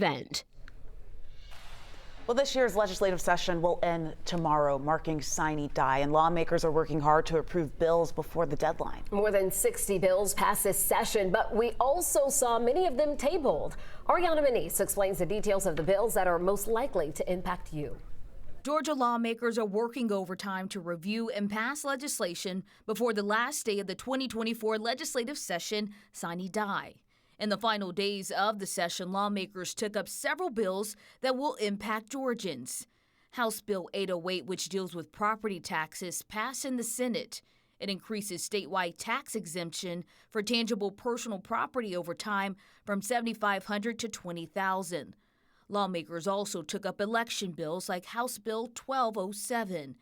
event. Well, this year's legislative session will end tomorrow, marking sine die, and lawmakers are working hard to approve bills before the deadline. More than 60 bills passed this session, but we also saw many of them tabled. Ariana Manise explains the details of the bills that are most likely to impact you. Georgia lawmakers are working overtime to review and pass legislation before the last day of the 2024 legislative session, sine die. In the final days of the session, lawmakers took up several bills that will impact Georgians. House Bill 808, which deals with property taxes, passed in the Senate. It increases statewide tax exemption for tangible personal property over time from $7,500 to $20,000. Lawmakers also took up election bills like House Bill 1207.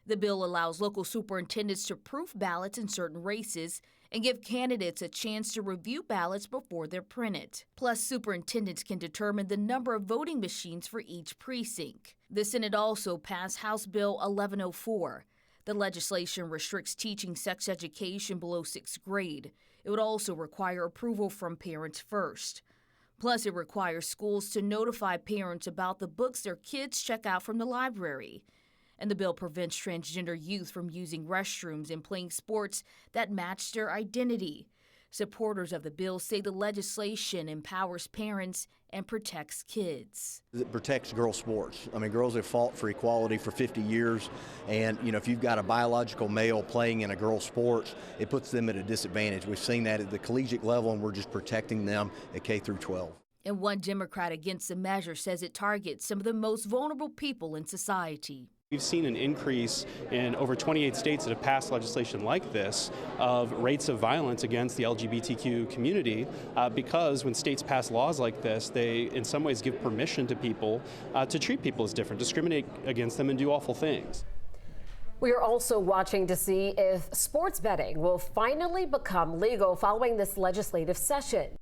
The bill allows local superintendents to proof ballots in certain races and give candidates a chance to review ballots before they're printed. Plus, superintendents can determine the number of voting machines for each precinct. The Senate also passed House Bill 1104. The legislation restricts teaching sex education below 6th grade. It would also require approval from parents first. Plus, it requires schools to notify parents about the books their kids check out from the library. And the bill prevents transgender youth from using restrooms and playing sports that match their identity. Supporters of the bill say the legislation empowers parents and protects kids. It protects girls' sports. I mean, girls have fought for equality for 50 years, and if you've got a biological male playing in a girl's sports, it puts them at a disadvantage. We've seen that at the collegiate level, and we're just protecting them at K through 12. And one Democrat against the measure says it targets some of the most vulnerable people in society. We've seen an increase in over 28 states that have passed legislation like this of rates of violence against the LGBTQ community because when states pass laws like this, they in some ways give permission to people to treat people as different, discriminate against them, and do awful things. We are also watching to see if sports betting will finally become legal following this legislative session.